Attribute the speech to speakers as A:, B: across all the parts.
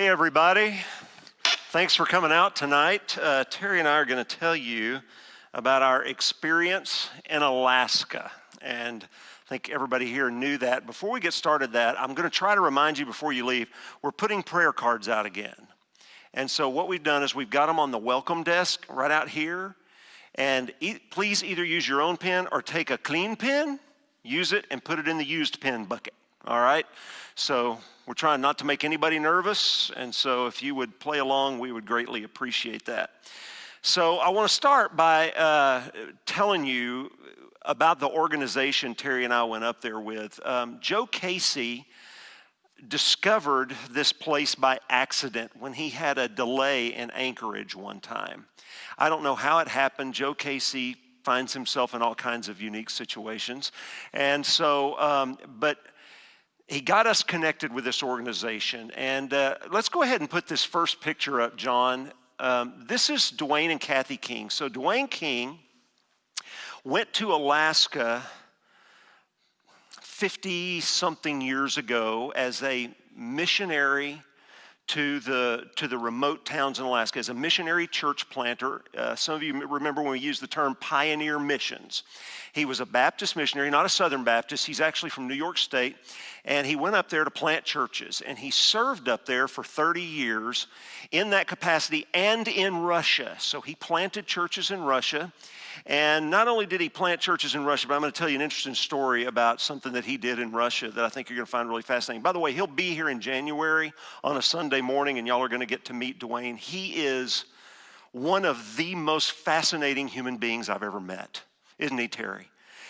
A: Hey everybody, thanks for coming out tonight. Terry and I are going to tell you about our experience in Alaska. And I think everybody here knew that. Before we get started I'm going to try to remind you before you leave, we're putting prayer cards out again. And so what we've done is we've got them on the welcome desk right out here. And please either use your own pen or take a clean pen, use it, and put it in the used pen bucket. All right? So we're trying not to make anybody nervous, and so if you would play along, we would greatly appreciate that. So I want to start by telling you about the organization Terry and I went up there with. Joe Casey discovered this place by accident when he had a delay in Anchorage one time. I don't know how it happened. Joe Casey finds himself in all kinds of unique situations, and so, but he got us connected with this organization. And let's go ahead and put this first picture up, John. This is Dwayne and Kathy King. So Dwayne King went to Alaska 50-something years ago as a missionary to the remote towns in Alaska, as a missionary church planter. Some of you remember when we used the term pioneer missions. He was a Baptist missionary, not a Southern Baptist. He's actually from New York State, and he went up there to plant churches, and he served up there for 30 years in that capacity and in Russia. So he planted churches in Russia, and not only did he plant churches in Russia, but I'm going to tell you an interesting story about something that he did in Russia that I think you're going to find really fascinating. By the way, he'll be here in January on a Sunday morning, and y'all are going to get to meet Dwayne. He is one of the most fascinating human beings I've ever met, isn't he, Terry?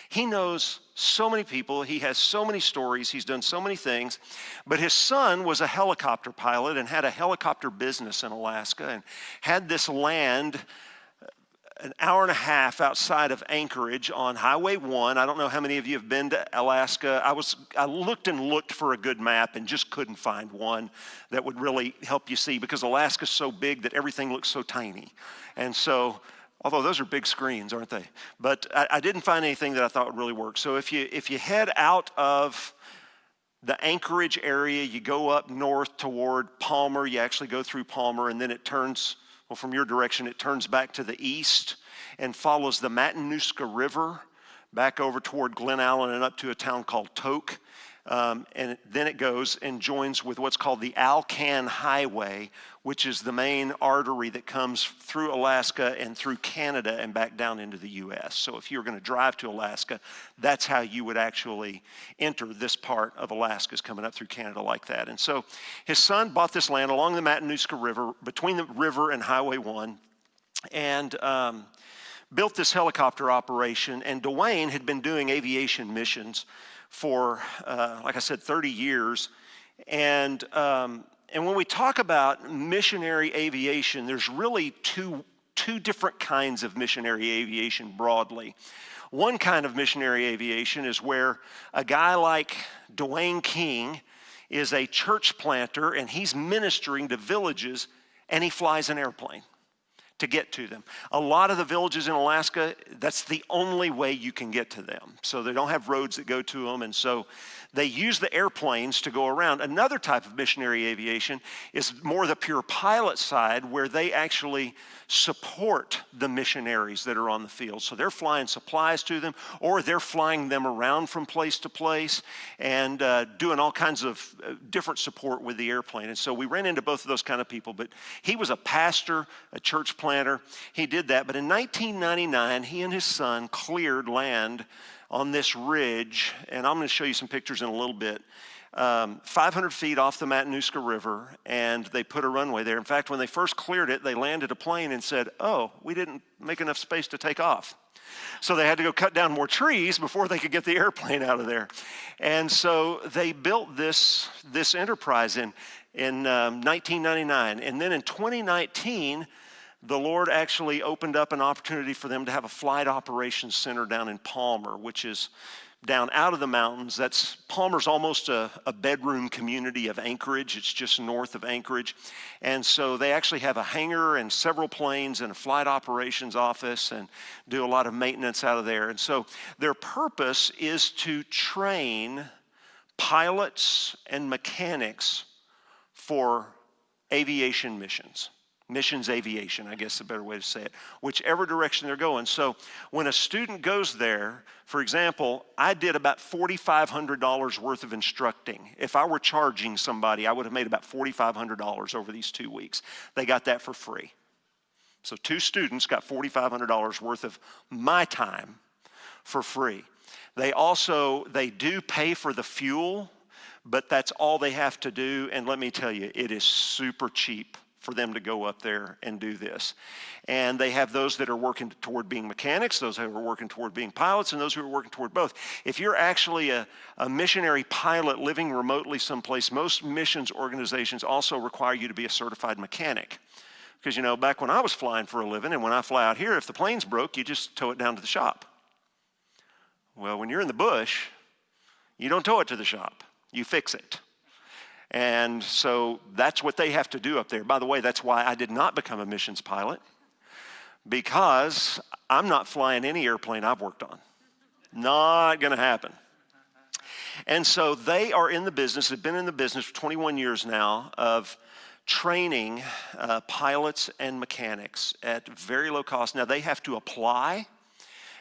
A: He knows so many people. He has so many stories. He's done so many things. But his son was a helicopter pilot and had a helicopter business in Alaska and had this land an hour and a half outside of Anchorage on Highway 1. I don't know how many of you have been to Alaska. I looked and looked for a good map and just couldn't find one that would really help you see, because Alaska's so big that everything looks so tiny. And so, although those are big screens, aren't they? But I didn't find anything that I thought would really work. So if you head out of the Anchorage area, you go up north toward Palmer. You actually go through Palmer, and then it turns, well, from your direction, it turns back to the east and follows the Matanuska River back over toward Glen Allen and up to a town called Tok. And then it goes and joins with what's called the Alcan Highway, which is the main artery that comes through Alaska and through Canada and back down into the U.S. So if you were going to drive to Alaska, that's how you would actually enter this part of Alaska, is coming up through Canada like that. And so his son bought this land along the Matanuska River, between the river and Highway 1, and built this helicopter operation. And Dwayne had been doing aviation missions for, like I said, 30 years. And when we talk about missionary aviation, there's really two different kinds of missionary aviation broadly. One kind of missionary aviation is where a guy like Dwayne King is a church planter, and he's ministering to villages, and he flies an airplane to get to them. A lot of the villages in Alaska, that's the only way you can get to them. So they don't have roads that go to them, and so they use the airplanes to go around. Another type of missionary aviation is more the pure pilot side, where they actually support the missionaries that are on the field. So they're flying supplies to them, or they're flying them around from place to place and doing all kinds of different support with the airplane. And so we ran into both of those kind of people. But he was a pastor, a church planter. He did that. But in 1999, he and his son cleared land on this ridge, and I'm going to show you some pictures in a little bit, 500 feet off the Matanuska River, and they put a runway there. In fact, when they first cleared it, they landed a plane and said, oh, we didn't make enough space to take off. So they had to go cut down more trees before they could get the airplane out of there. And so they built this enterprise in 1999. And then in 2019, the Lord actually opened up an opportunity for them to have a flight operations center down in Palmer, which is down out of the mountains. Palmer's almost a bedroom community of Anchorage. It's just north of Anchorage. And so they actually have a hangar and several planes and a flight operations office and do a lot of maintenance out of there. And so their purpose is to train pilots and mechanics for aviation missions. Missions aviation, I guess is a better way to say it, whichever direction they're going. So when a student goes there, for example, I did about $4,500 worth of instructing. If I were charging somebody, I would have made about $4,500 over these 2 weeks. They got that for free. So 2 students got $4,500 worth of my time for free. They do pay for the fuel, but that's all they have to do. And let me tell you, it is super cheap for them to go up there and do this. And they have those that are working toward being mechanics, those who are working toward being pilots, and those who are working toward both. If you're actually a missionary pilot living remotely someplace, most missions organizations also require you to be a certified mechanic. Because, back when I was flying for a living, and when I fly out here, if the plane's broke, you just tow it down to the shop. Well, when you're in the bush, you don't tow it to the shop. You fix it. And so that's what they have to do up there. By the way, that's why I did not become a missions pilot, because I'm not flying any airplane I've worked on. Not going to happen. And so they are in the business, have been in the business for 21 years now, of training pilots and mechanics at very low cost. Now they have to apply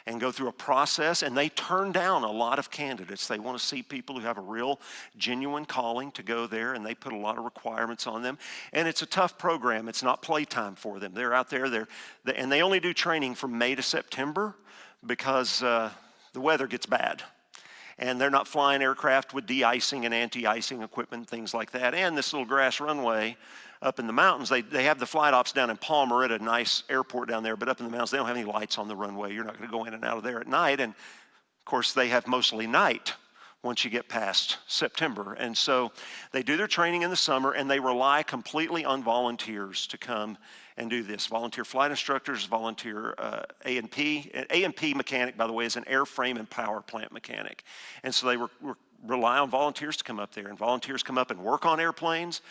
A: and go through a process, and they turn down a lot of candidates. They want to see people who have a real, genuine calling to go there, and they put a lot of requirements on them. And it's a tough program. It's not playtime for them. They're out there, and they only do training from May to September because the weather gets bad. And they're not flying aircraft with de-icing and anti-icing equipment, things like that. And this little grass runway up in the mountains, they have the flight ops down in Palmer at a nice airport down there, but up in the mountains, they don't have any lights on the runway. You're not going to go in and out of there at night. And of course, they have mostly night once you get past September. And so they do their training in the summer, and they rely completely on volunteers to come and do this. Volunteer flight instructors, volunteer A&P. A&P mechanic, by the way, is an airframe and power plant mechanic. And so they rely on volunteers to come up there, and volunteers come up and work on airplanes.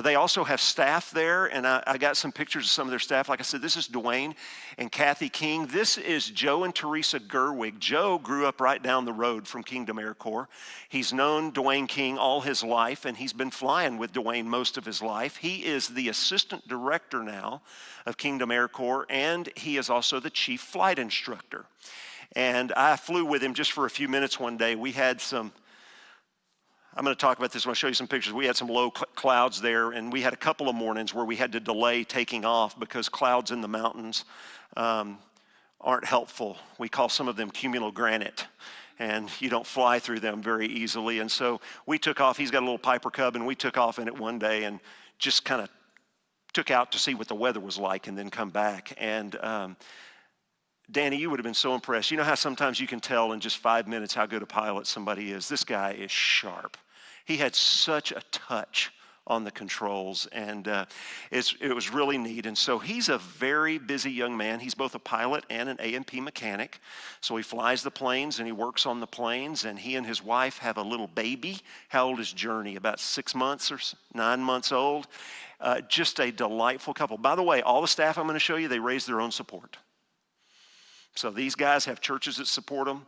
A: They also have staff there, and I got some pictures of some of their staff. Like I said, this is Dwayne and Kathy King. This is Joe and Teresa Gerwig. Joe grew up right down the road from Kingdom Air Corps. He's known Dwayne King all his life, and he's been flying with Dwayne most of his life. He is the assistant director now of Kingdom Air Corps, and he is also the chief flight instructor. And I flew with him just for a few minutes one day. We had some, I'm going to talk about this when I show you some pictures. We had some low clouds there, and we had a couple of mornings where we had to delay taking off because clouds in the mountains aren't helpful. We call some of them cumulogranite, and you don't fly through them very easily. And so we took off. He's got a little Piper Cub, and we took off in it one day and just kind of took out to see what the weather was like and then come back. And Danny, you would have been so impressed. You know how sometimes you can tell in just 5 minutes how good a pilot somebody is? This guy is sharp. He had such a touch on the controls, and it was really neat. And so he's a very busy young man. He's both a pilot and an A&P mechanic. So he flies the planes and he works on the planes, and he and his wife have a little baby. How old is Journey? About 6 months or 9 months old. Just a delightful couple. By the way, all the staff I'm going to show you, they raise their own support. So these guys have churches that support them.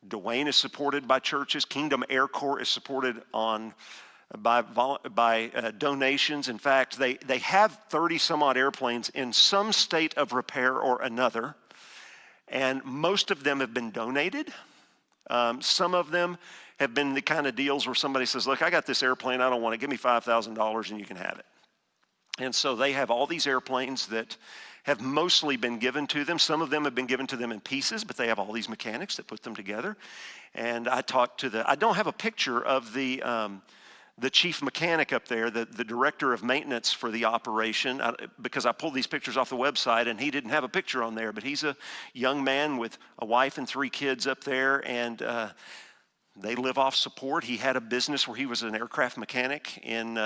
A: Dwayne is supported by churches. Kingdom Air Corps is supported by donations. In fact, they have 30 some odd airplanes in some state of repair or another, and most of them have been donated. Some of them have been the kind of deals where somebody says, look, I got this airplane, I don't want it, give me $5,000 and you can have it. And so they have all these airplanes that have mostly been given to them. Some of them have been given to them in pieces, but they have all these mechanics that put them together. And I talked to I don't have a picture of the chief mechanic up there, the director of maintenance for the operation, because I pulled these pictures off the website and he didn't have a picture on there, but he's a young man with a wife and 3 kids up there, and they live off support. He had a business where he was an aircraft mechanic in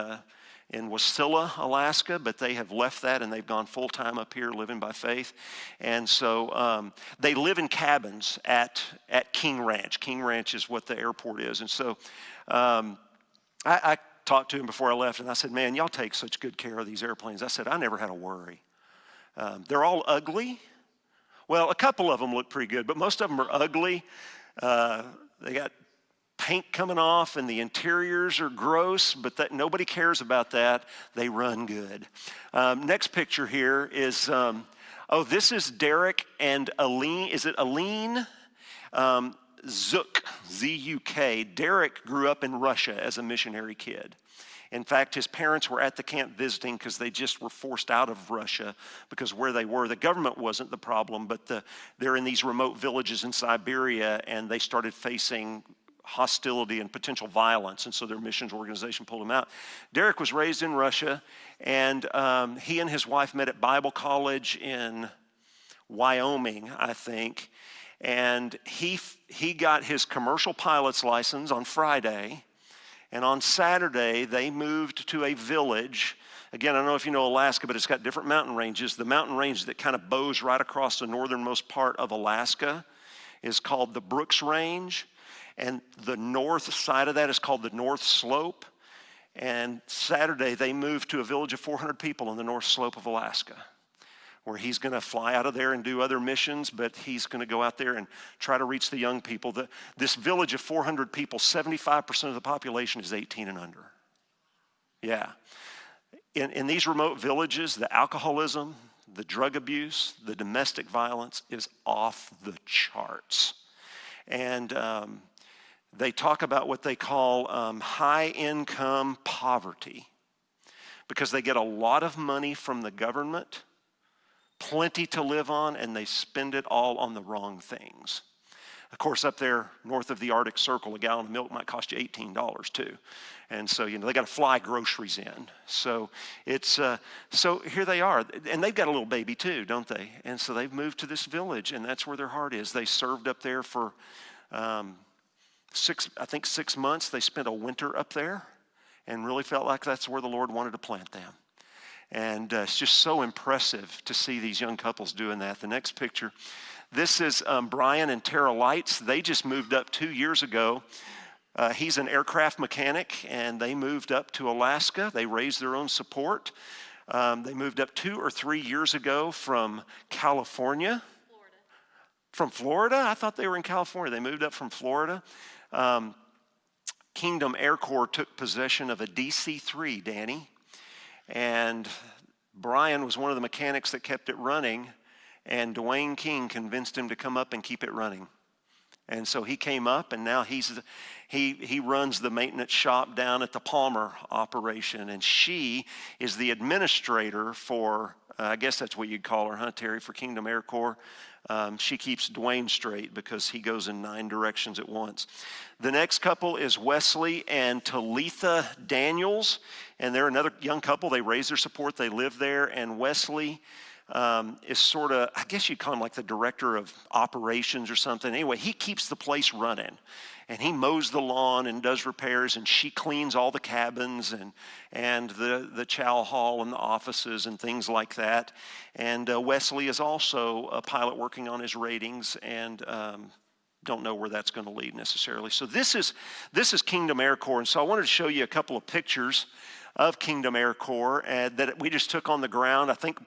A: Wasilla, Alaska, but they have left that and they've gone full-time up here living by faith. And so they live in cabins at King Ranch. King Ranch is what the airport is. And so I talked to him before I left, and I said, man, y'all take such good care of these airplanes. I said, I never had a worry. They're all ugly. Well, a couple of them look pretty good, but most of them are ugly. They got paint coming off and the interiors are gross, but that nobody cares about that. They run good. Next picture here is, this is Derek and Aline. Is it Aline? Zuk, Z-U-K. Derek grew up in Russia as a missionary kid. In fact, his parents were at the camp visiting because they just were forced out of Russia because where they were, the government wasn't the problem, but they're in these remote villages in Siberia, and they started facing hostility and potential violence, and so their missions organization pulled him out. Derek was raised in Russia, and he and his wife met at Bible college in Wyoming, I think, and he got his commercial pilot's license on Friday. And on Saturday, they moved to a village. Again, I don't know if you know Alaska, but it's got different mountain ranges. The mountain range that kind of bows right across the northernmost part of Alaska is called the Brooks Range. And the north side of that is called the North Slope. And Saturday, they moved to a village of 400 people on the North Slope of Alaska, where he's going to fly out of there and do other missions, but he's going to go out there and try to reach the young people. This village of 400 people, 75% of the population is 18 and under. Yeah. In these remote villages, the alcoholism, the drug abuse, the domestic violence is off the charts. And they talk about what they call high-income poverty, because they get a lot of money from the government, plenty to live on, and they spend it all on the wrong things. Of course, up there north of the Arctic Circle, a gallon of milk might cost you $18 too. And so, they got to fly groceries in. So so here they are. And they've got a little baby too, don't they? And so they've moved to this village, and that's where their heart is. They served up there for 6 months. They spent a winter up there and really felt like that's where the Lord wanted to plant them. And it's just so impressive to see these young couples doing that. The next picture, this is Brian and Tara Lights. They just moved up 2 years ago. He's an aircraft mechanic, and they moved up to Alaska. They raised their own support. They moved up 2 or 3 years ago from California.
B: Florida.
A: From Florida? I thought they were in California. They moved up from Florida. Kingdom Air Corps took possession of a DC-3, Danny. And Brian was one of the mechanics that kept it running, and Dwayne King convinced him to come up and keep it running. And so he came up, and now he runs the maintenance shop down at the Palmer operation, and she is the administrator for, I guess that's what you'd call her, huh, Terry, for Kingdom Air Corps. She keeps Dwayne straight because he goes in 9 directions at once. The next couple is Wesley and Talitha Daniels, and they're another young couple. They raise their support. They live there, and Wesley is sort of, I guess you'd call him like the director of operations or something. Anyway, he keeps the place running, and he mows the lawn and does repairs, and she cleans all the cabins and the chow hall and the offices and things like that. And Wesley is also a pilot working on his ratings, and don't know where that's going to lead necessarily. So this is Kingdom Air Corps, and so I wanted to show you a couple of pictures of Kingdom Air Corps that we just took on the ground. I think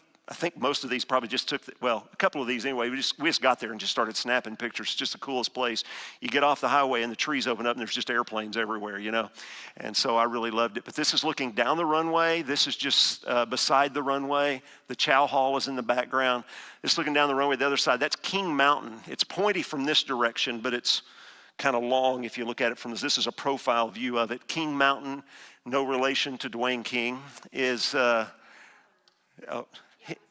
A: most of these probably just took, a couple of these anyway. We just got there and just started snapping pictures. It's just the coolest place. You get off the highway and the trees open up and there's just airplanes everywhere, And so I really loved it. But this is looking down the runway. This is just beside the runway. The chow hall is in the background. This is looking down the runway the other side. That's King Mountain. It's pointy from this direction, but it's kind of long if you look at it from this. This is a profile view of it. King Mountain, no relation to Dwayne King, is...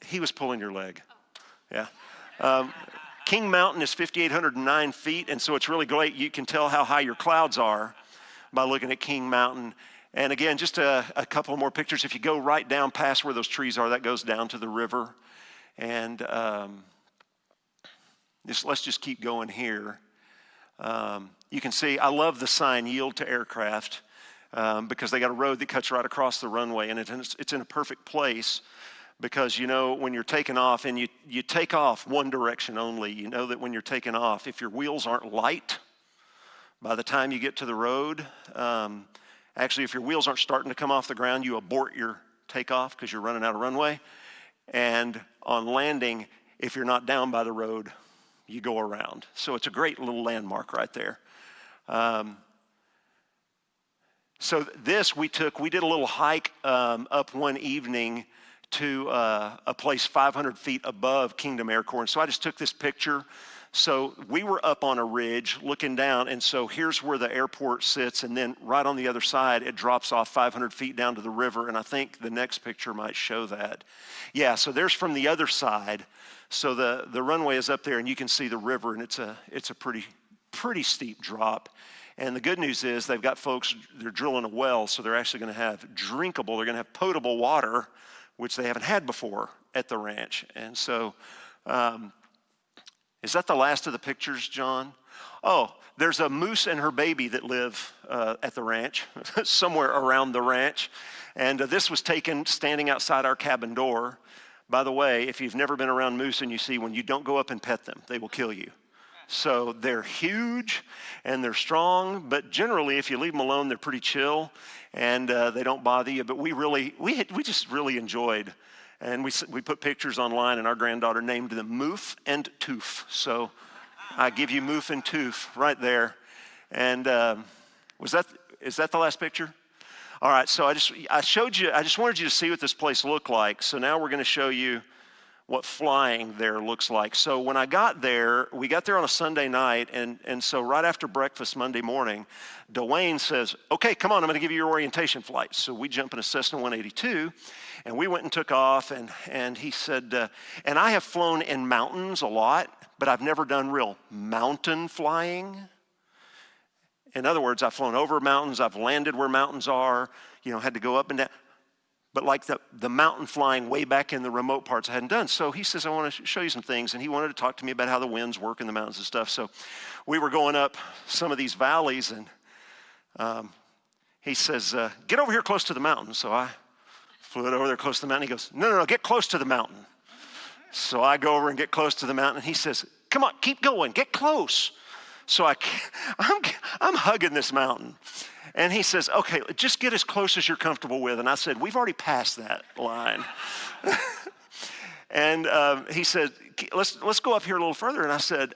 A: He was pulling your leg. Yeah. King Mountain is 5,809 feet, and so it's really great. You can tell how high your clouds are by looking at King Mountain. And again, just a couple more pictures. If you go right down past where those trees are, that goes down to the river. And let's just keep going here. You can see, I love the sign, Yield to Aircraft, because they got a road that cuts right across the runway, and it's in a perfect place. Because, when you're taking off and you take off one direction only, you know that when you're taking off, if your wheels aren't light, by the time you get to the road, actually, if your wheels aren't starting to come off the ground, you abort your takeoff because you're running out of runway. And on landing, if you're not down by the road, you go around. So it's a great little landmark right there. so we did a little hike up one evening to a place 500 feet above Kingdom Air Corps. And so I just took this picture. So we were up on a ridge looking down, and so here's where the airport sits, and then right on the other side, it drops off 500 feet down to the river, and I think the next picture might show that. Yeah, so there's from the other side. So the runway is up there, and you can see the river, and it's a pretty steep drop. And the good news is they've got folks, they're drilling a well, so they're actually going to have they're going to have potable water, which they haven't had before at the ranch. And so, is that the last of the pictures, John? Oh, there's a moose and her baby that live at the ranch, somewhere around the ranch. And this was taken standing outside our cabin door. By the way, if you've never been around moose and you see when you don't go up and pet them, they will kill you. So they're huge and they're strong, but generally if you leave them alone, they're pretty chill and they don't bother you. But we just really enjoyed, and we put pictures online, and our granddaughter named them Moof and Toof. So I give you Moof and Toof right there. And is that the last picture? All right, so I just wanted you to see what this place looked like. So now we're going to show you what flying there looks like. So when I got there, we got there on a Sunday night, and so right after breakfast Monday morning, Dwayne says, okay, come on, I'm going to give you your orientation flight. So we jump in a Cessna 182, and we went and took off, and he said, and I have flown in mountains a lot, but I've never done real mountain flying. In other words, I've flown over mountains, I've landed where mountains are, had to go up and down. But like the mountain flying way back in the remote parts I hadn't done. So he says, I want to show you some things. And he wanted to talk to me about how the winds work in the mountains and stuff. So we were going up some of these valleys, and he says, get over here close to the mountain. So I flew it over there close to the mountain. He goes, no, get close to the mountain. So I go over and get close to the mountain. And he says, come on, keep going, get close. So I'm hugging this mountain. And he says, okay, just get as close as you're comfortable with. And I said, we've already passed that line. And he said, let's go up here a little further. And I said,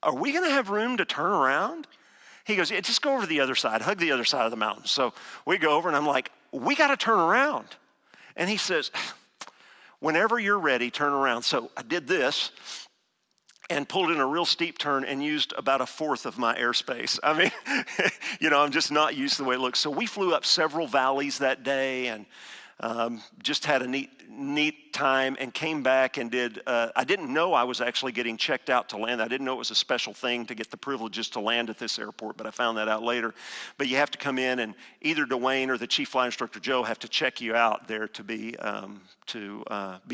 A: are we going to have room to turn around? He goes, yeah, just go over to the other side, hug the other side of the mountain. So we go over, and I'm like, we got to turn around. And he says, whenever you're ready, turn around. So I did this and pulled in a real steep turn and used about a fourth of my airspace. I mean, I'm just not used to the way it looks. So we flew up several valleys that day, and just had a neat time, and came back and I didn't know I was actually getting checked out to land. I didn't know it was a special thing to get the privileges to land at this airport, but I found that out later. But you have to come in, and either Dwayne or the chief flight instructor, Joe, have to check you out there to be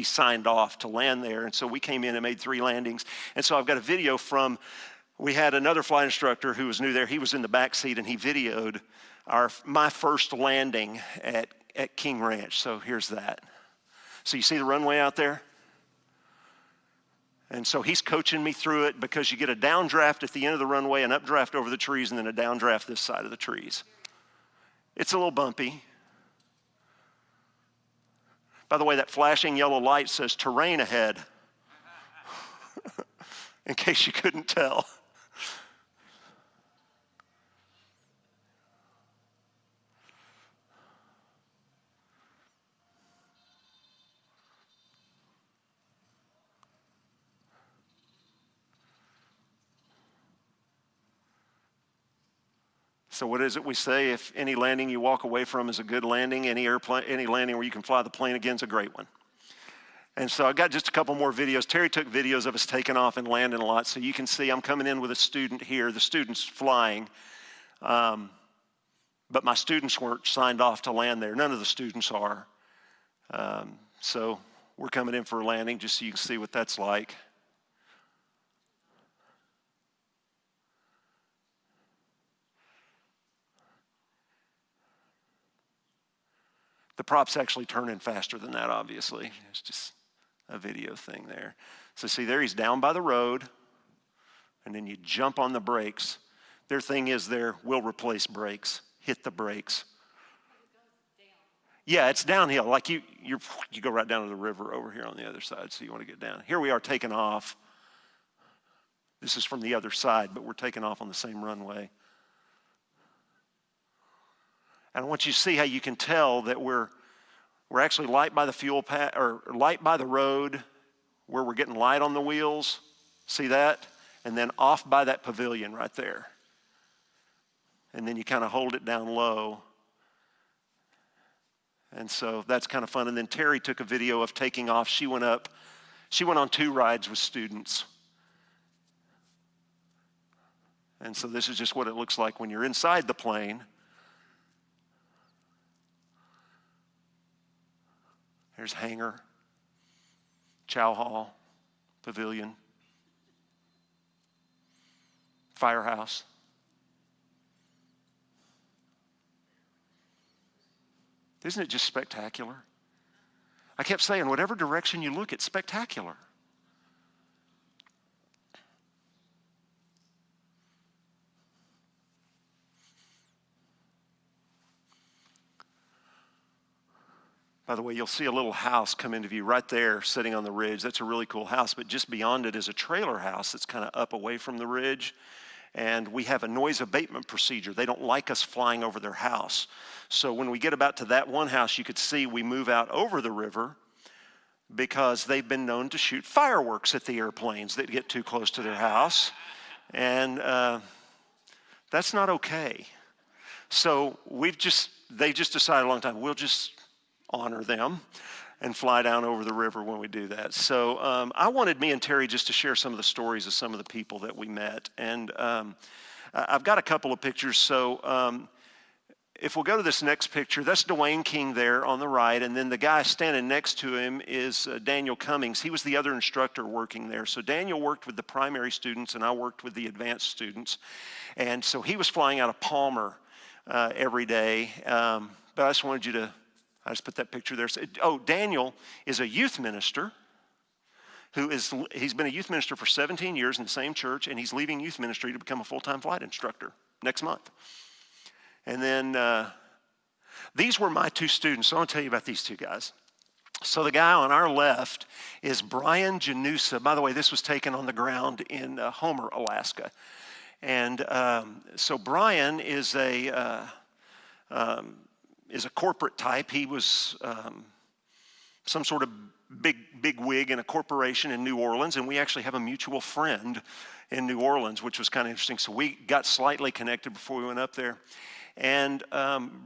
A: signed off to land there. And so we came in and made 3 landings. And so I've got a video we had another flight instructor who was new there. He was in the back seat, and he videoed my first landing at King Ranch. So here's that. So you see the runway out there? And so he's coaching me through it, because you get a downdraft at the end of the runway, an updraft over the trees, and then a downdraft this side of the trees. It's a little bumpy. By the way, that flashing yellow light says terrain ahead, in case you couldn't tell. So what is it we say? If any landing you walk away from is a good landing, any landing where you can fly the plane again is a great one. And so I got just a couple more videos. Terry took videos of us taking off and landing a lot. So you can see I'm coming in with a student here. The student's flying. But my students weren't signed off to land there. None of the students are. So we're coming in for a landing just so you can see what that's like. The prop's actually turning faster than that, obviously. It's just a video thing there. So see there, he's down by the road, and then you jump on the brakes. Their thing is we'll replace brakes. Hit the brakes. Yeah, it's downhill. Like you go right down to the river over here on the other side, so you want to get down. Here we are taking off. This is from the other side, but we're taking off on the same runway. And I want you to see how you can tell that we're actually light by the fuel pad, or light by the road, where we're getting light on the wheels. See that? And then off by that pavilion right there. And then you kind of hold it down low. And so that's kind of fun. And then Terry took a video of taking off. She went on 2 rides with students. And so this is just what it looks like when you're inside the plane. There's hangar, chow hall, pavilion, firehouse. Isn't it just spectacular? I kept saying, whatever direction you look, it's spectacular. By the way, you'll see a little house come into view right there sitting on the ridge. That's a really cool house, but just beyond it is a trailer house that's kind of up away from the ridge. And we have a noise abatement procedure. They don't like us flying over their house. So when we get about to that one house, you could see we move out over the river because they've been known to shoot fireworks at the airplanes that get too close to their house. And that's not okay. So they just decided a long time, we'll just honor them and fly down over the river when we do that. So I wanted me and Terry just to share some of the stories of some of the people that we met. And I've got a couple of pictures. So if we'll go to this next picture, that's Dwayne King there on the right. And then the guy standing next to him is Daniel Cummings. He was the other instructor working there. So Daniel worked with the primary students and I worked with the advanced students. And so he was flying out of Palmer every day. But I just wanted you to, I just put that picture there. Oh, Daniel is a youth minister he's been a youth minister for 17 years in the same church, and he's leaving youth ministry to become a full-time flight instructor next month. And then these were my 2 students. So I want to tell you about these 2 guys. So the guy on our left is Brian Janusa. By the way, this was taken on the ground in Homer, Alaska. And so Brian is a corporate type. He was some sort of big wig in a corporation in New Orleans, and we actually have a mutual friend in New Orleans, which was kind of interesting. So we got slightly connected before we went up there. And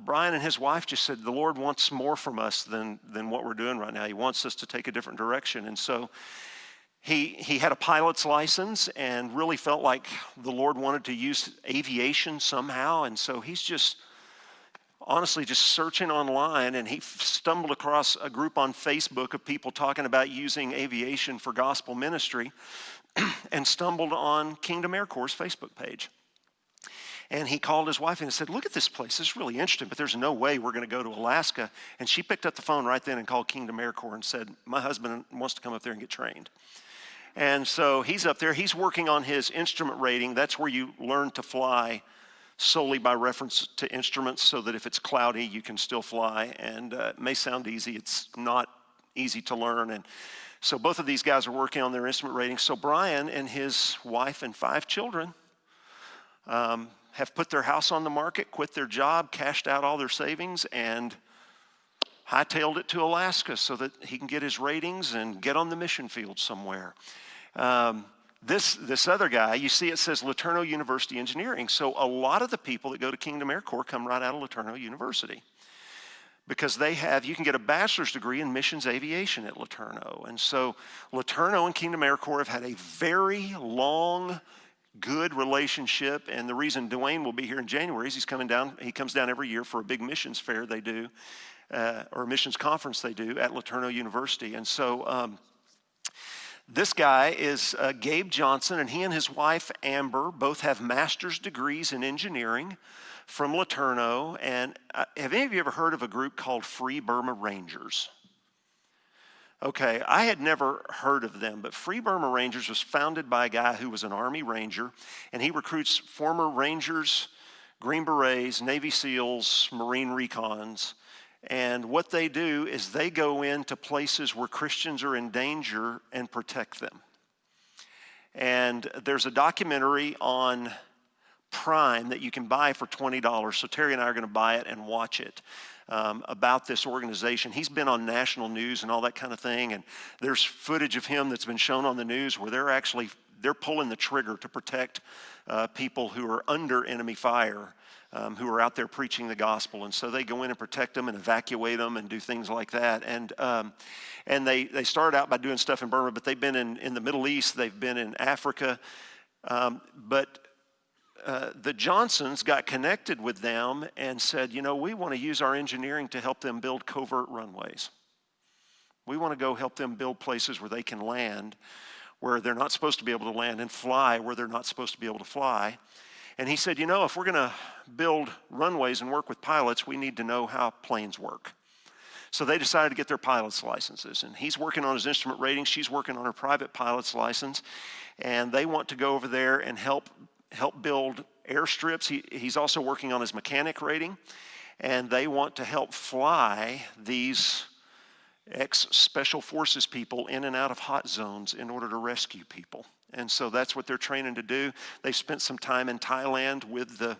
A: Brian and his wife just said, the Lord wants more from us than what we're doing right now. He wants us to take a different direction. And so he had a pilot's license and really felt like the Lord wanted to use aviation somehow. And so he's just honestly just searching online, and he stumbled across a group on Facebook of people talking about using aviation for gospel ministry and stumbled on Kingdom Air Corps' Facebook page. And he called his wife and said, look at this place. This is really interesting, but there's no way we're going to go to Alaska. And she picked up the phone right then and called Kingdom Air Corps and said, my husband wants to come up there and get trained. And so he's up there. He's working on his instrument rating. That's where you learn to fly solely by reference to instruments, so that if it's cloudy, you can still fly. And it may sound easy. It's not easy to learn. And so both of these guys are working on their instrument rating. So Brian and his wife and 5 children have put their house on the market, quit their job, cashed out all their savings, and hightailed it to Alaska so that he can get his ratings and get on the mission field somewhere. This other guy, you see it says LeTourneau University Engineering. So a lot of the people that go to Kingdom Air Corps come right out of LeTourneau University, because you can get a bachelor's degree in missions aviation at LeTourneau. And so LeTourneau and Kingdom Air Corps have had a very long, good relationship. And the reason Dwayne will be here in January is he comes down every year for a big missions fair they do, or a missions conference they do at LeTourneau University. And so this guy is Gabe Johnson, and he and his wife Amber both have master's degrees in engineering from LeTourneau. And have any of you ever heard of a group called Free Burma Rangers? Okay, I had never heard of them, but Free Burma Rangers was founded by a guy who was an Army Ranger, and he recruits former Rangers, Green Berets, Navy SEALs, Marine Recons. And what they do is they go into places where Christians are in danger and protect them. And there's a documentary on Prime that you can buy for $20. So Terry and I are going to buy it and watch it. About this organization. He's been on national news and all that kind of thing, and there's footage of him that's been shown on the news where they're pulling the trigger to protect people who are under enemy fire, who are out there preaching the gospel. And so they go in and protect them and evacuate them and do things like that. And they started out by doing stuff in Burma, but they've been in the Middle East, they've been in Africa, but the Johnsons got connected with them and said, we want to use our engineering to help them build covert runways. We want to go help them build places where they can land, where they're not supposed to be able to land, and fly where they're not supposed to be able to fly. And he said, if we're going to build runways and work with pilots, we need to know how planes work. So they decided to get their pilot's licenses. And he's working on his instrument rating. She's working on her private pilot's license. And they want to go over there and help build airstrips. He's also working on his mechanic rating, and they want to help fly these ex-special forces people in and out of hot zones in order to rescue people. And so that's what they're training to do. They spent some time in Thailand with the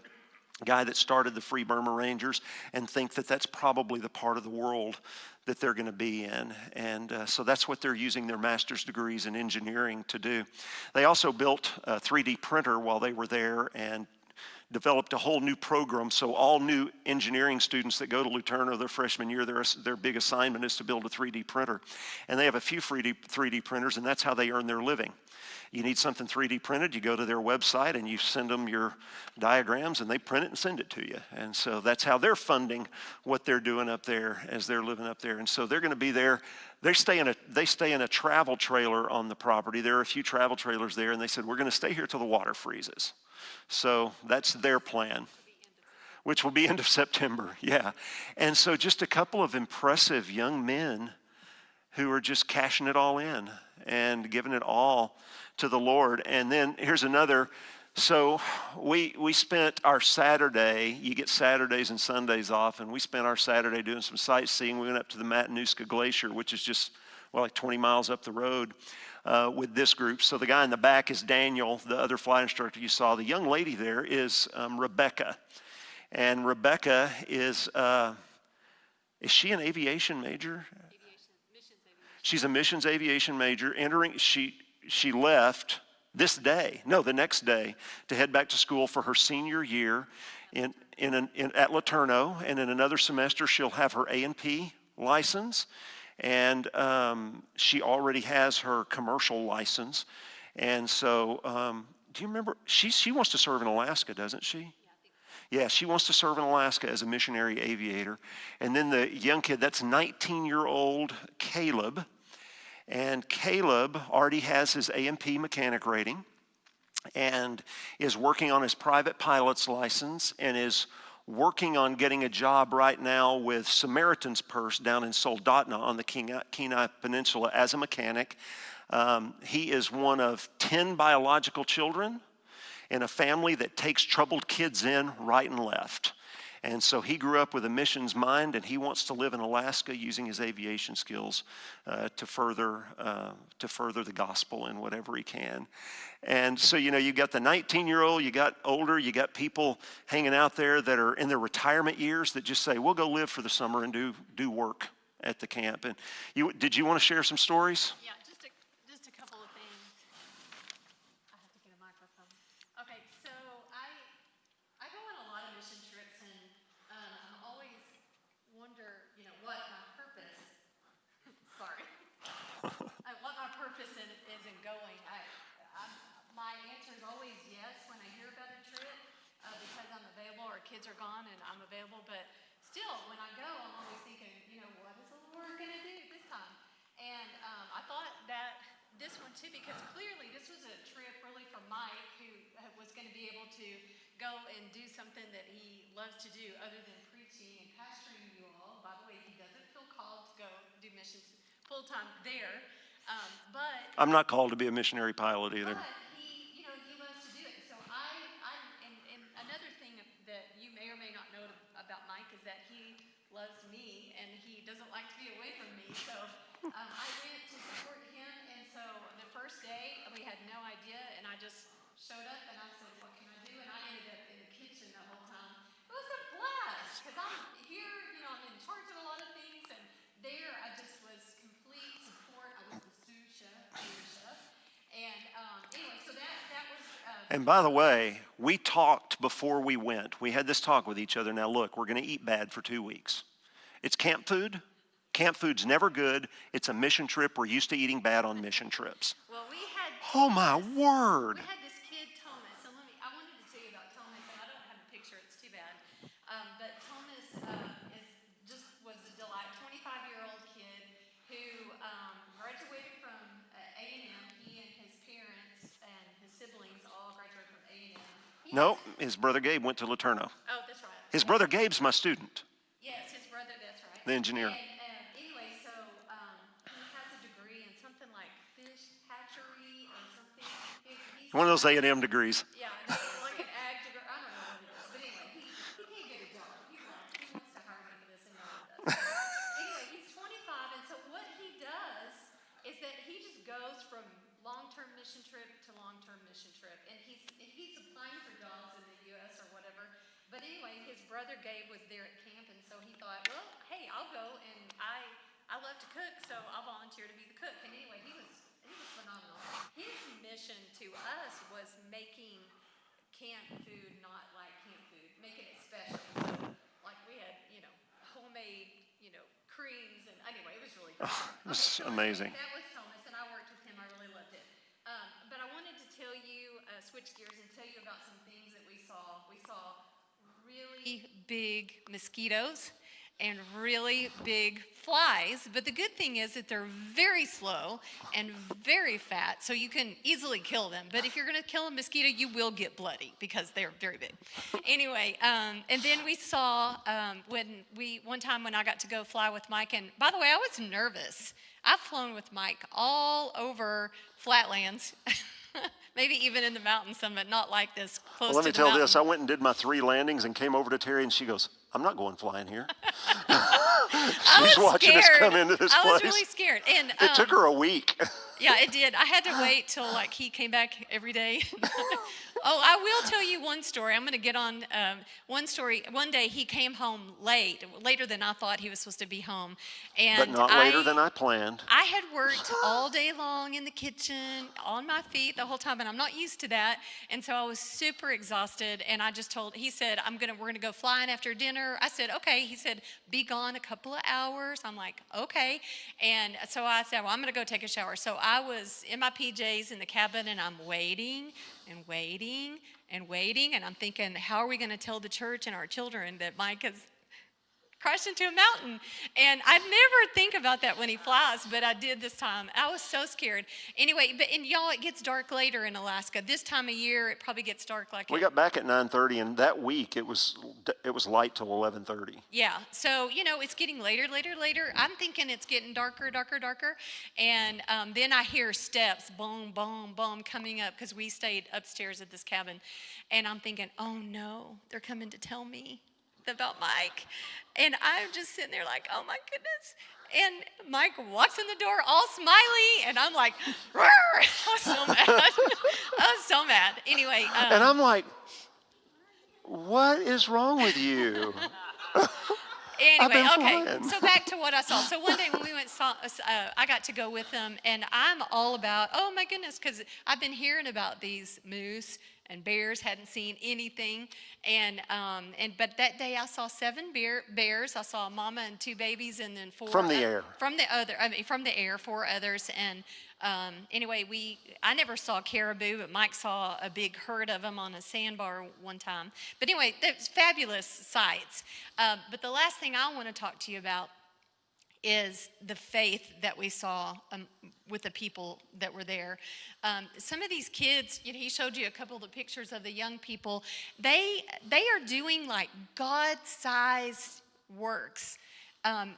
A: guy that started the Free Burma Rangers and think that that's probably the part of the world that they're going to be in. And so that's what they're using their master's degrees in engineering to do. They also built a 3D printer while they were there and developed a whole new program. So all new engineering students that go to LeTourneau their freshman year, their big assignment is to build a 3D printer. And they have a few 3D printers, and that's how they earn their living. You need something 3D printed, you go to their website and you send them your diagrams and they print it and send it to you. And so that's how they're funding what they're doing up there as they're living up there. And so they're going to be there. They stay in a travel trailer on the property. There are a few travel trailers there, and they said, we're going to stay here till the water freezes. So that's their plan, which will be end of September. Yeah. And so just a couple of impressive young men who are just cashing it all in and giving it all to the Lord. And then here's another. So we spent our Saturday, you get Saturdays and Sundays off, and we spent our Saturday doing some sightseeing. We went up to the Matanuska Glacier, which is just, like 20 miles up the road with this group. So the guy in the back is Daniel, the other flight instructor you saw. The young lady there is Rebecca. And Rebecca is she an aviation major? She's a missions aviation major. She left the next day, to head back to school for her senior year at LeTourneau, and in another semester she'll have her A&P license, and she already has her commercial license. And so, do you remember? She wants to serve in Alaska, doesn't she? Yeah, she wants to serve in Alaska as a missionary aviator. And then the young kid, that's 19-year-old Caleb. And Caleb already has his A&P mechanic rating and is working on his private pilot's license and is working on getting a job right now with Samaritan's Purse down in Soldotna on the Kenai Peninsula as a mechanic. He is one of 10 biological children in a family that takes troubled kids in right and left. And so he grew up with a missions mind, and he wants to live in Alaska using his aviation skills to further the gospel in whatever he can. And so, you got the 19-year-old, you got older, you got people hanging out there that are in their retirement years that just say, we'll go live for the summer and do work at the camp. And did you want to share some stories?
B: Yeah, just a couple of things. I have to get a microphone. Okay, so I go on a lot of mission trips, and I always wonder, what my purpose. Sorry, what my purpose is in going. My answer is always yes when I hear about a trip because I'm available or kids are gone and I'm available. But still, when I go, I'm always thinking, what is the Lord going to do this time? And I thought that this one too, because clearly this was a trip really for Mike, who was going to be able to go and do something that he loves to do other than preaching and pastoring you all. By the way, he doesn't feel called to go do missions full time there, but
A: I'm not called to be a missionary pilot either.
B: But he loves to do it. So and another thing that you may or may not know about Mike is that he loves me and he doesn't like to be away from me. So I went to support him, and so the first day we had no idea, and I just showed up and I said, what can I do? And I ended up
A: And by the way, we talked before we went. We had this talk with each other. Now, look, we're going to eat bad for 2 weeks. It's camp food. Camp food's never good. It's a mission trip. We're used to eating bad on mission trips.
B: Well, we had
A: Oh, my word.
B: We had this kid, Thomas, and I wanted to tell you about Thomas, and I don't have a picture, it's too bad. But Thomas was a delight, 25-year-old kid who graduated from A&M. He and his parents and his siblings all graduated from A&M.
A: No, his brother Gabe went to Laterno.
B: Oh, that's right.
A: His brother Gabe's my student,
B: Yes, his brother, that's right.
A: the engineer.
B: And anyway, so he has a degree in something like fish hatchery or something. He's
A: One of those A&M degrees.
B: Yeah, like an ag degree. I don't know what it is. But anyway, he can't get a job. He wants to hire me for this, and no one does. Anyway, he's 25, and so what he does is that he just goes from long-term mission trip to long-term mission trip. And he's applying for jobs in the U.S. or whatever. But anyway, his brother Gabe was there at camp, and so he thought, well, hey, I'll go, and I love to cook, so I'll volunteer to be the cook. And anyway, he was phenomenal. His mission to us was making camp food not like camp food, making it special. So, like we had, homemade, creams, and anyway, it was really good.
A: It's
B: So
A: amazing.
B: that was Thomas, and I worked with him. I really loved it. But I wanted to tell you, switch gears and tell you about some things that we saw. We saw really big mosquitoes and really big flies, but the good thing is that they're very slow and very fat, so you can easily kill them. But if you're going to kill a mosquito, you will get bloody because they're very big. Anyway, and then we saw one time when I got to go fly with Mike, and by the way, I was nervous. I've flown with Mike all over flatlands. Maybe even in the mountains, some, but not like this close
A: Well, let
B: to
A: me
B: the
A: tell
B: mountain.
A: this. I went and did my 3 landings and came over to Terry, and she goes, I'm not going flying here.
B: I
A: She's
B: was
A: watching us
B: scared.
A: come into this
B: I was
A: place.
B: really scared. And
A: It took her a week.
B: yeah, it did. I had to wait till he came back every day. Oh, I will tell you one story. I'm going to get on one story. One day he came home later than I thought he was supposed to be home. And
A: But not later than I planned.
B: I had worked all day long in the kitchen, on my feet the whole time, and I'm not used to that. And so I was super exhausted, and I just he said, we're going to go flying after dinner. I said, okay. He said, be gone a couple of hours. I'm like, okay. And so I said, well, I'm going to go take a shower. So I was in my PJs in the cabin, and I'm waiting and waiting and waiting. And I'm thinking, how are we going to tell the church and our children that Mike has crashed into a mountain? And I never think about that when he flies, but I did this time. I was so scared. Anyway, and y'all, it gets dark later in Alaska. This time of year, it probably gets dark
A: We got back at 9:30, and that week it was light till 11:30.
B: Yeah, so, it's getting later. I'm thinking it's getting darker. And then I hear steps, boom, boom, boom, coming up, because we stayed upstairs at this cabin. And I'm thinking, oh no, they're coming to tell me about Mike. And I'm just sitting there like, oh my goodness. And Mike walks in the door all smiley, and I'm like, roar. I was so mad. I was so mad. Anyway.
A: And I'm like, what is wrong with you?
B: Anyway, okay,
A: flying.
B: so back to what I saw. So one day when we went, I got to go with them, and I'm all about, oh my goodness, because I've been hearing about these moose and bears, hadn't seen anything, but that day I saw 7 bears. I saw a mama and 2 babies, and then 4
A: From the air.
B: From the air, 4 others, and anyway, I never saw caribou, but Mike saw a big herd of them on a sandbar one time. But anyway, that's fabulous sights. But the last thing I want to talk to you about is the faith that we saw with the people that were there. Some of these kids, he showed you a couple of the pictures of the young people. They are doing like God-sized works.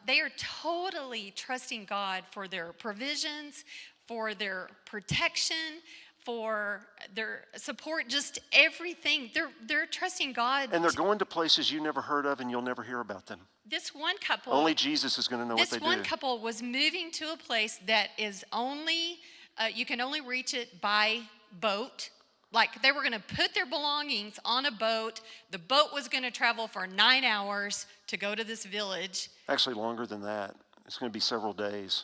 B: They are totally trusting God for their provisions, for their protection, for their support, just everything. They're trusting God.
A: And they're going to places you never heard of, and you'll never hear about them.
B: This one couple.
A: Only Jesus is going to know what they do.
B: This one couple was moving to a place that is only, you can only reach it by boat. Like they were going to put their belongings on a boat. The boat was going to travel for 9 hours to go to this village.
A: Actually, longer than that. It's going to be several days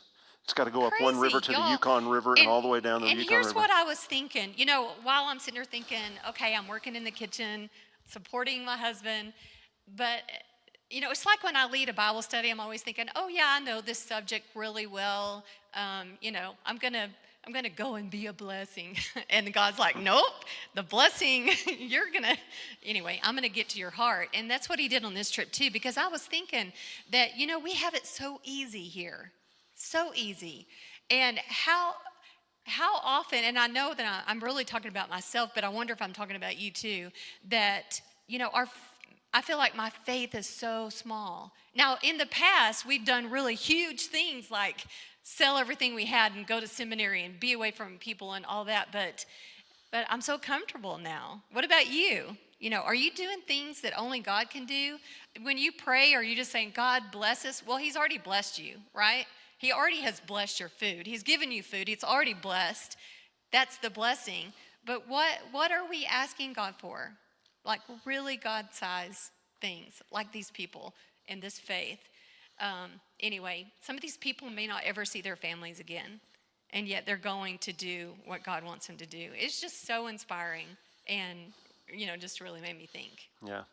A: It's got to go up one river to the
B: y'all.
A: Yukon River and all the way down the
B: And
A: Yukon
B: here's
A: River.
B: what I was thinking. You know, while I'm sitting there thinking, okay, I'm working in the kitchen, supporting my husband, but you know, it's like when I lead a Bible study, I'm always thinking, oh yeah, I know this subject really well. You know, I'm gonna go and be a blessing. And God's like, nope, the blessing, anyway, I'm gonna get to your heart. And that's what he did on this trip too, because I was thinking that, you know, we have it so easy here, so easy. And how often, and I know that I'm really talking about myself, but I wonder if I'm talking about you too, that, you know, I feel like my faith is so small. Now, in the past, we've done really huge things like sell everything we had and go to seminary and be away from people and all that, but I'm so comfortable now. What about you? You know, are you doing things that only God can do? When you pray, are you just saying, God bless us? Well, he's already blessed you, right? He already has blessed your food. He's given you food. It's already blessed. That's the blessing. But what are we asking God for? Like really God-sized things, like these people in this faith. Anyway, some of these people may not ever see their families again, and yet they're going to do what God wants them to do. It's just so inspiring, and, you know, just really made me think.
A: Yeah.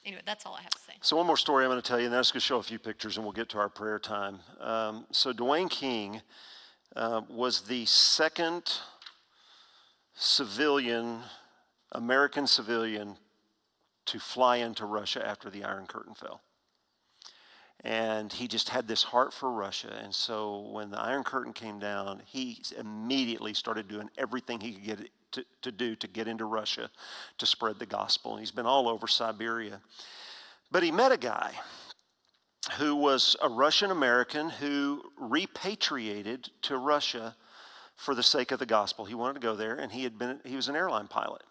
B: Anyway, that's all I have to say.
A: So one more story I'm going to tell you, and then I'm just going to show a few pictures, and we'll get to our prayer time. So Dwayne King was the second American civilian to fly into Russia after the Iron Curtain fell. And he just had this heart for Russia. And so when the Iron Curtain came down, he immediately started doing everything he could get to do to get into Russia to spread the gospel. And he's been all over Siberia. But he met a guy who was a Russian American who repatriated to Russia for the sake of the gospel. He wanted to go there, and he was an airline pilot.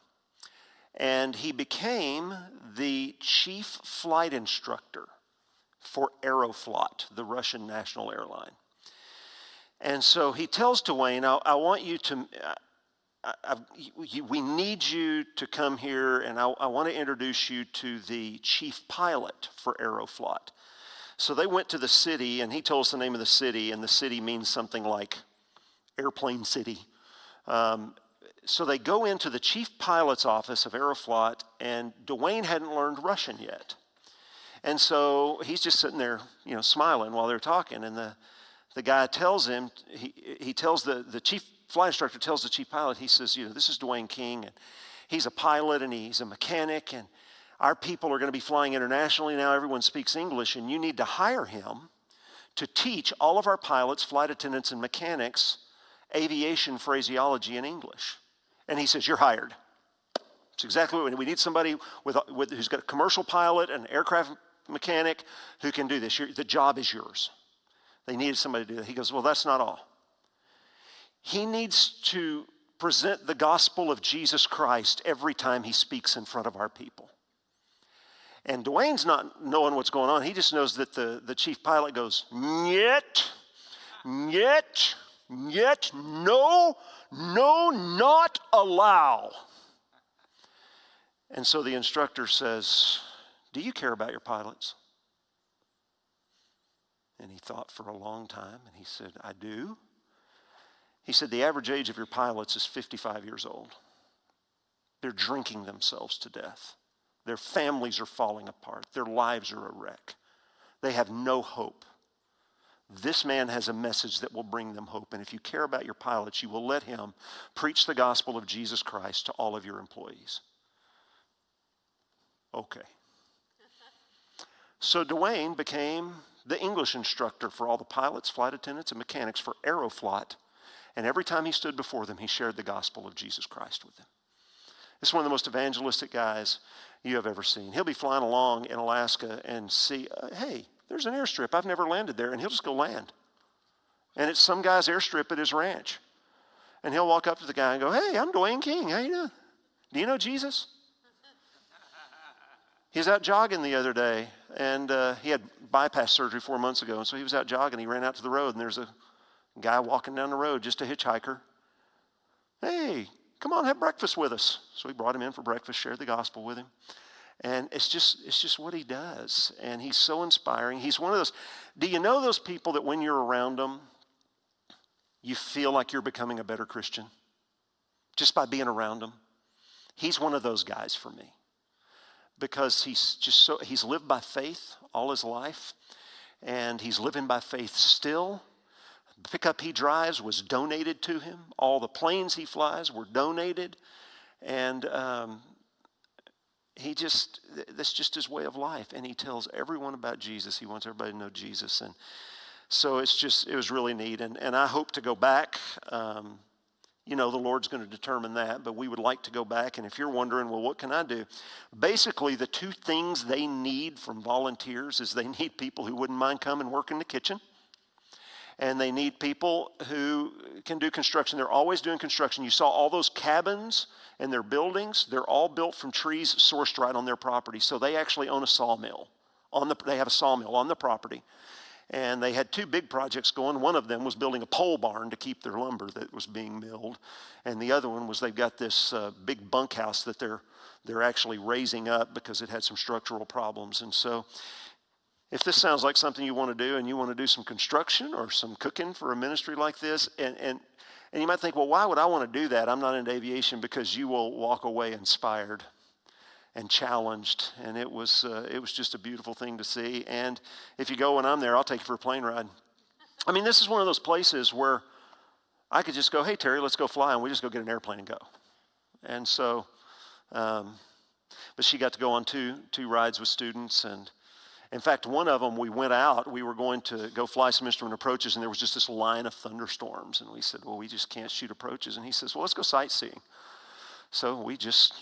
A: And he became the chief flight instructor for Aeroflot, the Russian national airline. And so he tells Dwayne, I want you to, we need you to come here, and I want to introduce you to the chief pilot for Aeroflot. So they went to the city, and he told us the name of the city, and the city means something like Airplane City. So they go into the chief pilot's office of Aeroflot, and Dwayne hadn't learned Russian yet. And so he's just sitting there, you know, smiling while they're talking. And the guy tells him, he tells the chief flight instructor tells the chief pilot, he says, you know, this is Dwayne King, and he's a pilot and he's a mechanic, and our people are going to be flying internationally now. Everyone speaks English, and you need to hire him to teach all of our pilots, flight attendants, and mechanics aviation phraseology in English. And he says, you're hired. It's exactly what we need. Somebody who's got a commercial pilot, an aircraft mechanic who can do this. The job is yours. They needed somebody to do that. He goes, well, that's not all. He needs to present the gospel of Jesus Christ every time he speaks in front of our people. And Dwayne's not knowing what's going on. He just knows that the chief pilot goes, Nyet, no, not allow. And so the instructor says, do you care about your pilots? And he thought for a long time, and he said, I do. He said, the average age of your pilots is 55 years old. They're drinking themselves to death. Their families are falling apart. Their lives are a wreck. They have no hope. This man has a message that will bring them hope. And if you care about your pilots, you will let him preach the gospel of Jesus Christ to all of your employees. Okay. So Dwayne became the English instructor for all the pilots, flight attendants, and mechanics for Aeroflot. And every time he stood before them, he shared the gospel of Jesus Christ with them. This is one of the most evangelistic guys you have ever seen. He'll be flying along in Alaska and see, hey, there's an airstrip. I've never landed there. And he'll just go land. And it's some guy's airstrip at his ranch. And he'll walk up to the guy and go, hey, I'm Dwayne King. How you doing? Do you know Jesus? He was out jogging the other day, and he had bypass surgery 4 months ago. And so he was out jogging. He ran out to the road, and there's a guy walking down the road, just a hitchhiker. Hey, come on, have breakfast with us. So we brought him in for breakfast, shared the gospel with him. And it's just what he does. And he's so inspiring. He's one of those, do you know those people that when you're around them, you feel like you're becoming a better Christian just by being around him. He's one of those guys for me because he's lived by faith all his life, and he's living by faith still. The pickup he drives was donated to him. All the planes he flies were donated, and that's just his way of life, and he tells everyone about Jesus. He wants everybody to know Jesus, and so it was really neat, and I hope to go back. The Lord's going to determine that, but we would like to go back. And if you're wondering, well, what can I do? Basically, the two things they need from volunteers is they need people who wouldn't mind coming and work in the kitchen, and they need people who can do construction. They're always doing construction. You saw all those cabins and their buildings. They're all built from trees sourced right on their property. So they actually own a sawmill. They have a sawmill on the property. And they had two big projects going. One of them was building a pole barn to keep their lumber that was being milled. And the other one was they've got this big bunkhouse that they're actually raising up because it had some structural problems. And so if this sounds like something you want to do and you want to do some construction or some cooking for a ministry like this, and you might think, well, why would I want to do that? I'm not into aviation, because you will walk away inspired and challenged, and it was just a beautiful thing to see. And if you go when I'm there, I'll take you for a plane ride. I mean, this is one of those places where I could just go, hey, Terry, let's go fly, and we just go get an airplane and go. And so, but she got to go on two rides with students, and in fact, one of them, we went out, we were going to go fly some instrument approaches, and there was just this line of thunderstorms, and we said, well, we just can't shoot approaches. And he says, well, let's go sightseeing. So we just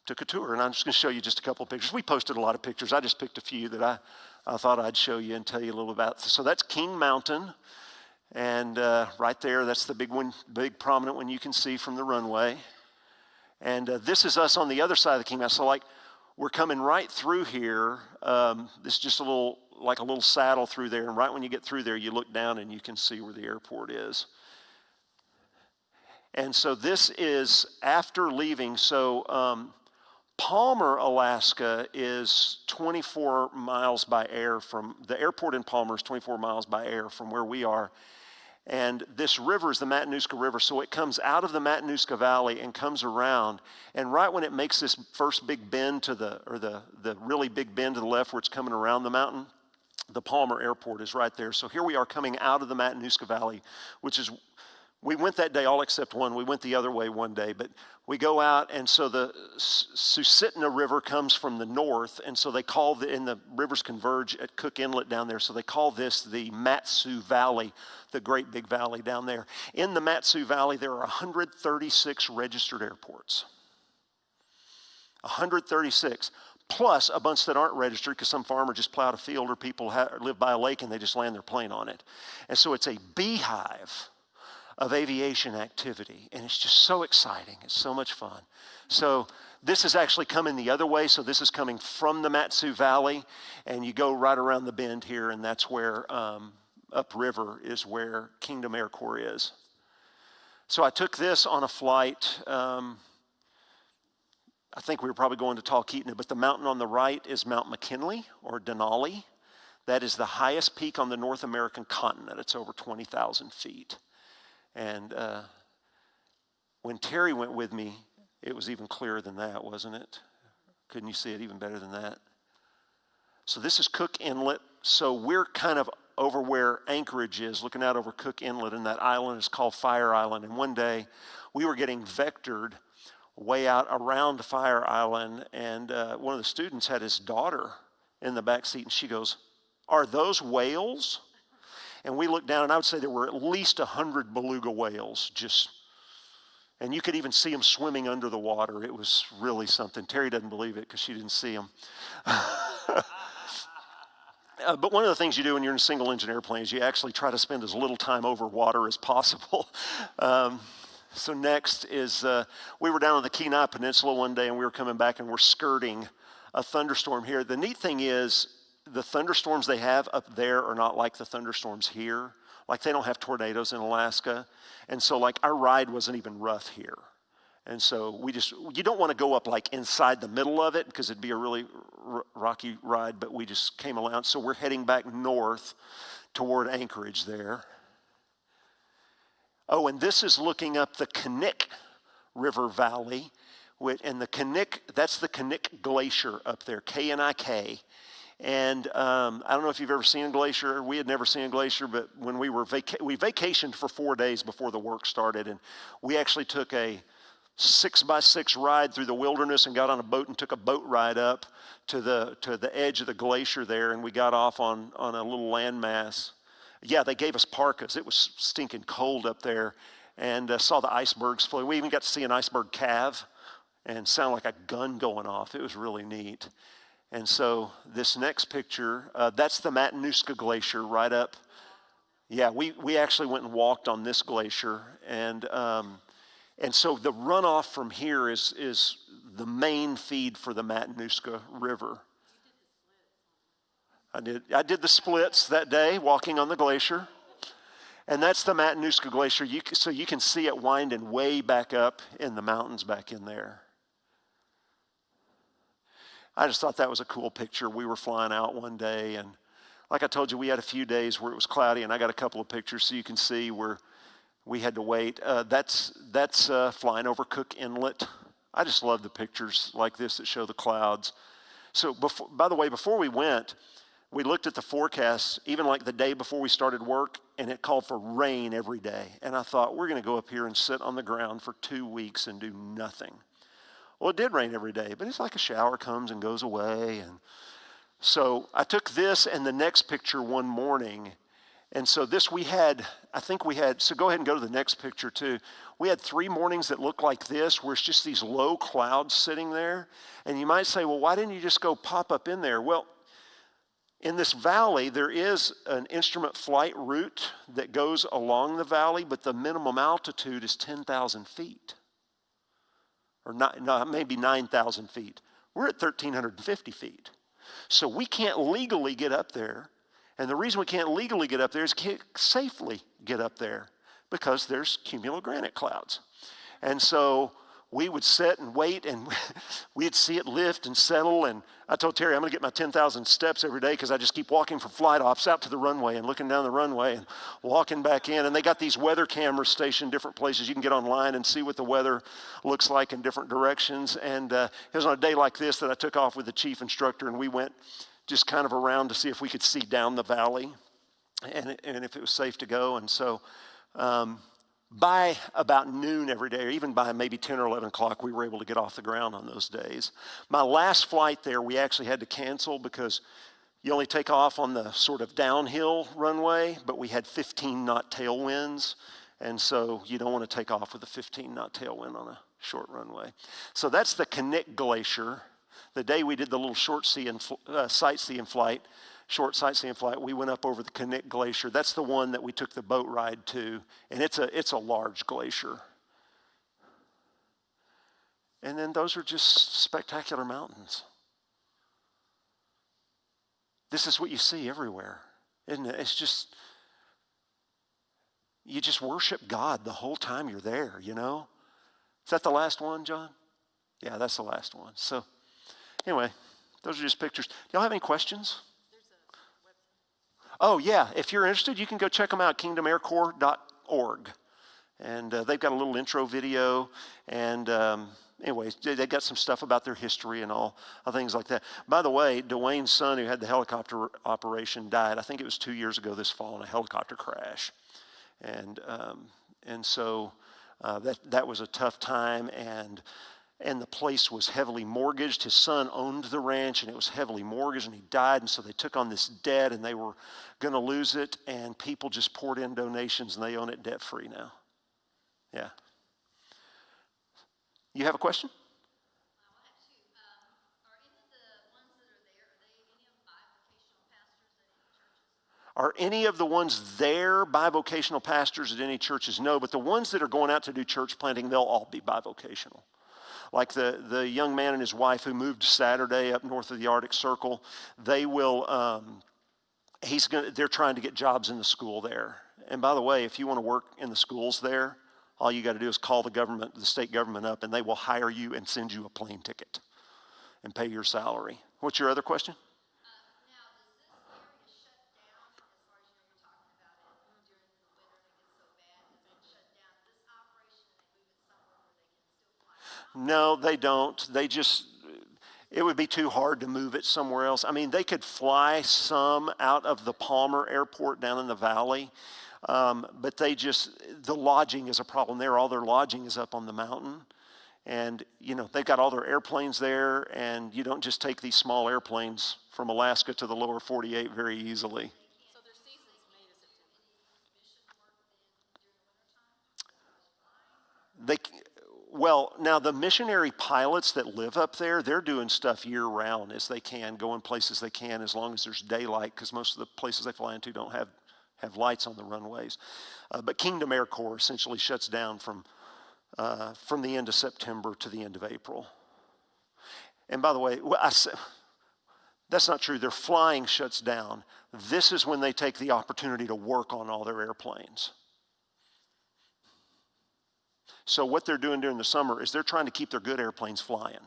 A: took a tour, and I'm just going to show you just a couple of pictures. We posted a lot of pictures. I just picked a few that I thought I'd show you and tell you a little about. So that's King Mountain, and right there, that's the big prominent one you can see from the runway. And this is us on the other side of the King Mountain. So like, we're coming right through here. This is just a little saddle through there, and right when you get through there, you look down and you can see where the airport is. And so this is after leaving. So Palmer, Alaska is 24 miles by air from, the airport in Palmer is 24 miles by air from where we are. And this river is the Matanuska River, so it comes out of the Matanuska Valley and comes around. And right when it makes this first big bend the really big bend to the left where it's coming around the mountain, the Palmer Airport is right there. So here we are coming out of the Matanuska Valley, which is, we went that day all except one. We went the other way one day, but we go out, and so the Susitna River comes from the north, and so they call and the rivers converge at Cook Inlet down there, so they call this the Mat-Su Valley, the great big valley down there. In the Mat-Su Valley, there are 136 registered airports. 136. Plus a bunch that aren't registered because some farmer just plowed a field, or people live by a lake and they just land their plane on it. And so it's a beehive of aviation activity, and it's just so exciting. It's so much fun. So this is actually coming the other way. So this is coming from the Mat-Su Valley, and you go right around the bend here, and that's where upriver is where Kingdom Air Corps is. So I took this on a flight. I think we were probably going to Talkeetna, but the mountain on the right is Mount McKinley, or Denali. That is the highest peak on the North American continent. It's over 20,000 feet. And when Terry went with me, it was even clearer than that, wasn't it? Couldn't you see it even better than that? So this is Cook Inlet. So we're kind of over where Anchorage is, looking out over Cook Inlet, and that island is called Fire Island. And one day, we were getting vectored way out around Fire Island, and one of the students had his daughter in the back seat, and she goes, "Are those whales?" And we looked down, and I would say there were at least 100 beluga whales, and you could even see them swimming under the water. It was really something. Terry doesn't believe it because she didn't see them. But one of the things you do when you're in a single-engine airplane is you actually try to spend as little time over water as possible. So next is, we were down on the Kenai Peninsula one day, and we were coming back, and we're skirting a thunderstorm here. The neat thing is, the thunderstorms they have up there are not like the thunderstorms here. Like, they don't have tornadoes in Alaska. And so, like, our ride wasn't even rough here. And so you don't want to go up like inside the middle of it because it'd be a really rocky ride, but we just came around. So we're heading back north toward Anchorage there. Oh, and this is looking up the Knik River Valley. And the Knik, that's the Knik Glacier up there, K-N-I-K. And I don't know if you've ever seen a glacier. We had never seen a glacier, but when we vacationed for 4 days before the work started, and we actually took a 6x6 ride through the wilderness and got on a boat and took a boat ride up to the edge of the glacier there, and we got off on a little landmass. Yeah, they gave us parkas. It was stinking cold up there, and saw the icebergs float. We even got to see an iceberg calve and sound like a gun going off. It was really neat. And so this next picture, that's the Matanuska Glacier right up. Yeah, we actually went and walked on this glacier. And so the runoff from here is the main feed for the Matanuska River. I did the splits that day, walking on the glacier. And that's the Matanuska Glacier. So you can see it winding way back up in the mountains back in there. I just thought that was a cool picture. We were flying out one day, and like I told you, we had a few days where it was cloudy, and I got a couple of pictures so you can see where we had to wait. That's flying over Cook Inlet. I just love the pictures like this that show the clouds. So, by the way, before we went, we looked at the forecast, even like the day before we started work, and it called for rain every day. And I thought, we're going to go up here and sit on the ground for 2 weeks and do nothing. Well, it did rain every day, but it's like a shower comes and goes away. And so I took this and the next picture one morning. And so this so go ahead and go to the next picture too. We had 3 mornings that looked like this, where it's just these low clouds sitting there. And you might say, well, why didn't you just go pop up in there? Well, in this valley, there is an instrument flight route that goes along the valley, but the minimum altitude is 10,000 feet. Or maybe 9,000 feet. We're at 1,350 feet. So we can't legally get up there. And the reason we can't legally get up there is can't safely get up there because there's cumulogranite clouds. And so we would sit and wait, and we'd see it lift and settle. And I told Terry, I'm going to get my 10,000 steps every day because I just keep walking from flight ops out to the runway and looking down the runway and walking back in. And they got these weather cameras stationed different places. You can get online and see what the weather looks like in different directions. And it was on a day like this that I took off with the chief instructor, and we went just kind of around to see if we could see down the valley and if it was safe to go. And so by about noon every day, or even by maybe 10 or 11 o'clock, we were able to get off the ground on those days. My last flight there, we actually had to cancel because you only take off on the sort of downhill runway, but we had 15-knot tailwinds, and so you don't want to take off with a 15-knot tailwind on a short runway. So that's the Knik Glacier. The day we did the little short sightseeing flight, we went up over the Knik Glacier. That's the one that we took the boat ride to, and it's a large glacier. And then those are just spectacular mountains. This is what you see everywhere, isn't it? It's just, you just worship God the whole time you're there, you know? Is that the last one, John? Yeah, that's the last one. So anyway, those are just pictures. Do y'all have any questions? Oh, yeah. If you're interested, you can go check them out, kingdomaircorps.org. And they've got a little intro video. And anyways, they got some stuff about their history and all things like that. By the way, Dwayne's son, who had the helicopter operation, died. I think it was 2 years ago this fall in a helicopter crash. And so that was a tough time. And the place was heavily mortgaged. His son owned the ranch, and it was heavily mortgaged, and he died. And so they took on this debt, and they were going to lose it. And people just poured in donations, and they own it debt-free now. Yeah. You have a question? Are any of the ones there bivocational pastors at any churches? No, but the ones that are going out to do church planting, they'll all be bivocational. Like the young man and his wife who moved Saturday up north of the Arctic Circle, they will, they're trying to get jobs in the school there. And by the way, if you want to work in the schools there, all you got to do is call the state government up, and they will hire you and send you a plane ticket and pay your salary. What's your other question? No, they don't. It would be too hard to move it somewhere else. I mean, they could fly some out of the Palmer Airport down in the valley, but the lodging is a problem there. All their lodging is up on the mountain. And, they've got all their airplanes there, and you don't just take these small airplanes from Alaska to the lower 48 very easily.
B: So their season's May to September.
A: Well, now the missionary pilots that live up there, they're doing stuff year round as they can, going places they can as long as there's daylight, because most of the places they fly into don't have lights on the runways. But Kingdom Air Corps essentially shuts down from the end of September to the end of April. And by the way, that's not true. Their flying shuts down. This is when they take the opportunity to work on all their airplanes. So what they're doing during the summer is they're trying to keep their good airplanes flying.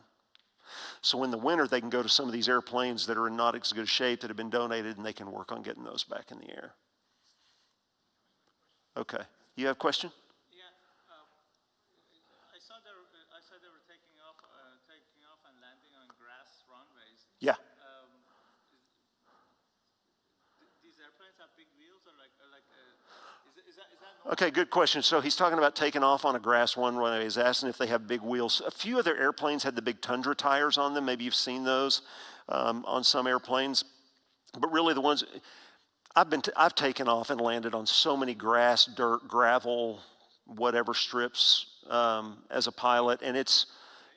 A: So in the winter, they can go to some of these airplanes that are in not as good a shape that have been donated, and they can work on getting those back in the air. Okay. You have a question?
C: I saw they were taking off and landing on grass runways.
A: Yeah.
C: These airplanes have big wheels, or is that normal?
A: Okay, good question. So he's talking about taking off on a grass one runway. He's asking if they have big wheels. A few of their airplanes had the big Tundra tires on them. Maybe you've seen those on some airplanes. But really the ones, I've taken off and landed on so many grass, dirt, gravel, whatever strips as a pilot, and it's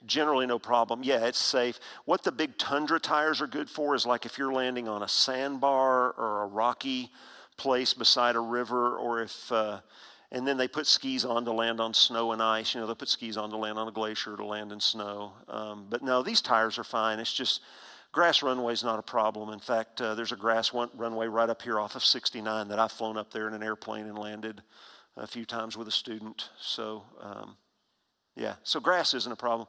A: generally no problem. Yeah, it's safe. What the big Tundra tires are good for is like if you're landing on a sandbar or a rocky place beside a river, or if, and then they put skis on to land on snow and ice. They'll put skis on to land on a glacier, to land in snow. But no, these tires are fine. It's just grass runway is not a problem. In fact, there's a grass runway right up here off of 69 that I've flown up there in an airplane and landed a few times with a student. So, yeah, so grass isn't a problem.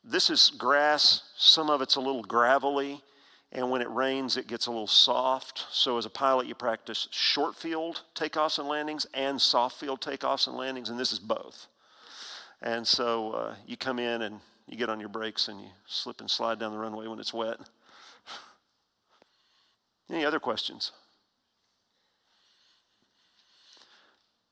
A: This is grass. Some of it's a little gravelly, and when it rains, it gets a little soft. So as a pilot, you practice short field takeoffs and landings and soft field takeoffs and landings, and this is both. And so you come in and you get on your brakes and you slip and slide down the runway when it's wet. Any other questions?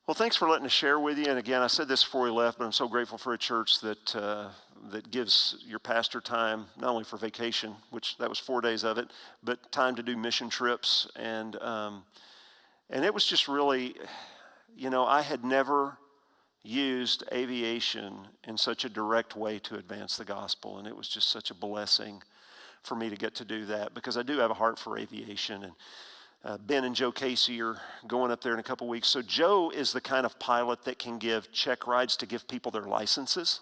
A: Well, thanks for letting us share with you. And again, I said this before we left, but I'm so grateful for a church that gives your pastor time, not only for vacation, which that was 4 days of it, but time to do mission trips. And it was just really, I had never used aviation in such a direct way to advance the gospel. And it was just such a blessing for me to get to do that, because I do have a heart for aviation. And Ben and Joe Casey are going up there in a couple weeks. So Joe is the kind of pilot that can give check rides to give people their licenses.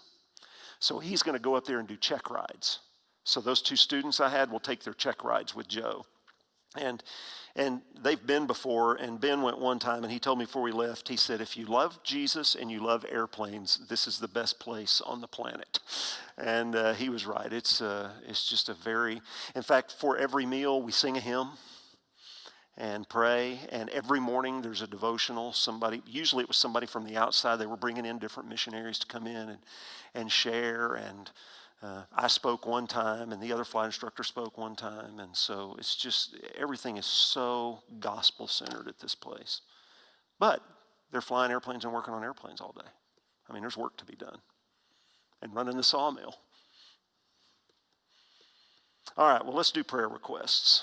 A: So he's going to go up there and do check rides. So those two students I had will take their check rides with Joe. And they've been before, and Ben went one time, and he told me before we left, he said, if you love Jesus and you love airplanes, this is the best place on the planet. And he was right. It's just in fact, for every meal we sing a hymn and pray, and every morning there's a devotional. Usually it was somebody from the outside. They were bringing in different missionaries to come in and share, and I spoke one time, and the other flight instructor spoke one time, and so it's just, everything is so gospel-centered at this place. But they're flying airplanes and working on airplanes all day. I mean, there's work to be done. And running the sawmill. All right, well, let's do prayer requests.